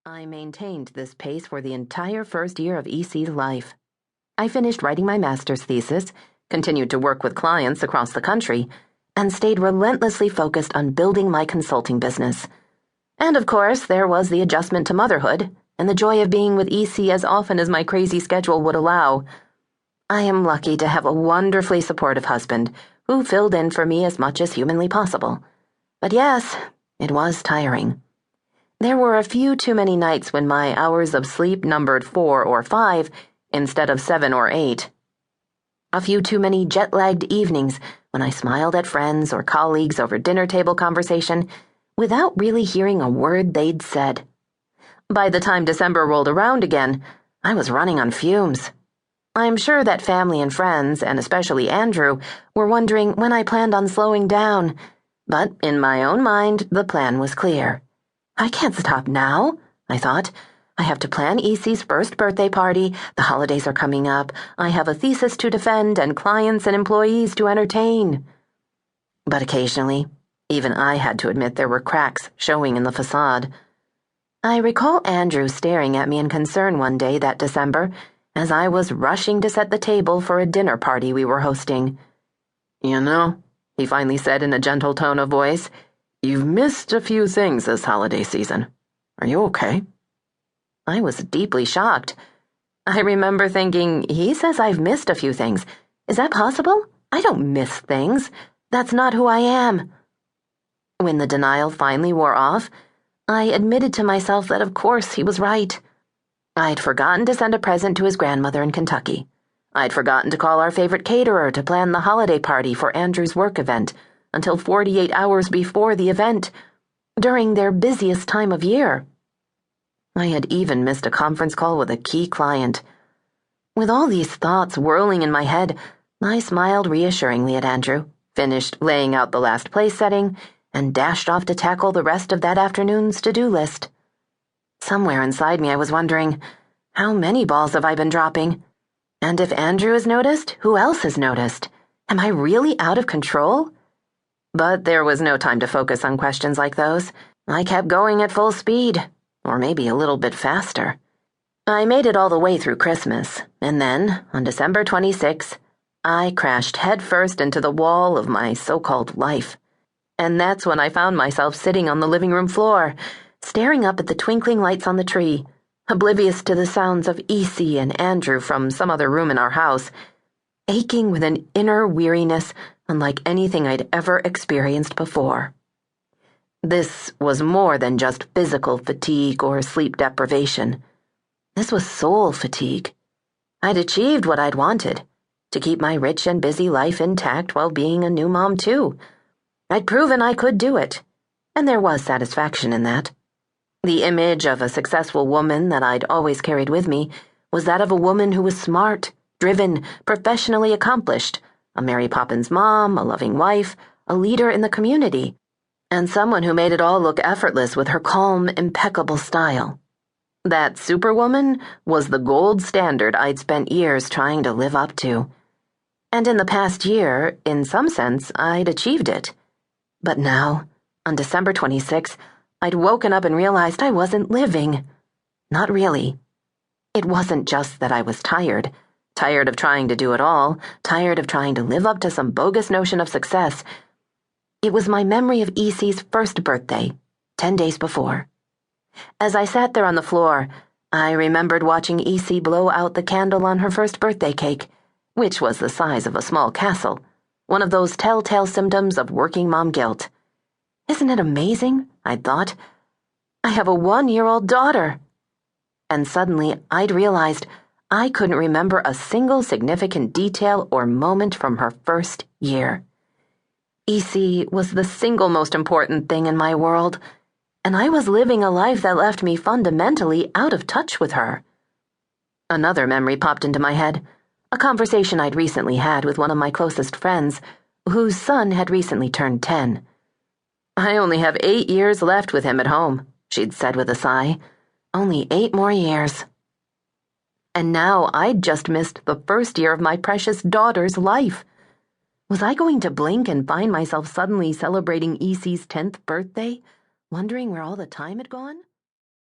I maintained this pace for the entire first year of EC's life. I finished writing my master's thesis, continued to work with clients across the country, and stayed relentlessly focused on building my consulting business. And of course, there was the adjustment to motherhood and the joy of being with EC as often as my crazy schedule would allow. I am lucky to have a wonderfully supportive husband who filled in for me as much as humanly possible. But yes, it was tiring. There were a few too many nights when my hours of sleep numbered 4 or 5 instead of 7 or 8. A few too many jet-lagged evenings when I smiled at friends or colleagues over dinner table conversation without really hearing a word they'd said. By the time December rolled around again, I was running on fumes. I'm sure that family and friends, and especially Andrew, were wondering when I planned on slowing down, but in my own mind, the plan was clear. I can't stop now, I thought. I have to plan EC's first birthday party, the holidays are coming up, I have a thesis to defend and clients and employees to entertain. But occasionally, even I had to admit there were cracks showing in the facade. I recall Andrew staring at me in concern one day that December as I was rushing to set the table for a dinner party we were hosting. "You know," he finally said in a gentle tone of voice, "you've missed a few things this holiday season. Are you okay?" I was deeply shocked. I remember thinking, he says I've missed a few things. Is that possible? I don't miss things. That's not who I am. When the denial finally wore off, I admitted to myself that of course he was right. I'd forgotten to send a present to his grandmother in Kentucky. I'd forgotten to call our favorite caterer to plan the holiday party for Andrew's work event until 48 hours before the event, during their busiest time of year. I had even missed a conference call with a key client. With all these thoughts whirling in my head, I smiled reassuringly at Andrew, finished laying out the last place setting, and dashed off to tackle the rest of that afternoon's to-do list. Somewhere inside me I was wondering, how many balls have I been dropping? And if Andrew has noticed, who else has noticed? Am I really out of control? But there was no time to focus on questions like those. I kept going at full speed, or maybe a little bit faster. I made it all the way through Christmas, and then, on December 26th, I crashed headfirst into the wall of my so-called life. And that's when I found myself sitting on the living room floor, staring up at the twinkling lights on the tree, oblivious to the sounds of EC and Andrew from some other room in our house, aching with an inner weariness unlike anything I'd ever experienced before. This was more than just physical fatigue or sleep deprivation. This was soul fatigue. I'd achieved what I'd wanted, to keep my rich and busy life intact while being a new mom too. I'd proven I could do it, and there was satisfaction in that. The image of a successful woman that I'd always carried with me was that of a woman who was smart, driven, professionally accomplished, a Mary Poppins mom, a loving wife, a leader in the community, and someone who made it all look effortless with her calm, impeccable style. That superwoman was the gold standard I'd spent years trying to live up to. And in the past year, in some sense, I'd achieved it. But now, on December 26th, I'd woken up and realized I wasn't living. Not really. It wasn't just that I was tired of trying to do it all, tired of trying to live up to some bogus notion of success. It was my memory of EC's first birthday, 10 days before. As I sat there on the floor, I remembered watching EC blow out the candle on her first birthday cake, which was the size of a small castle, one of those telltale symptoms of working mom guilt. Isn't it amazing? I'd thought. I have a 1-year-old daughter. And suddenly I'd realized I couldn't remember a single significant detail or moment from her first year. EC was the single most important thing in my world, and I was living a life that left me fundamentally out of touch with her. Another memory popped into my head, a conversation I'd recently had with one of my closest friends, whose son had recently turned 10. "I only have 8 years left with him at home," she'd said with a sigh. "Only 8 more years." And now I'd just missed the first year of my precious daughter's life. Was I going to blink and find myself suddenly celebrating EC's 10th birthday, wondering where all the time had gone?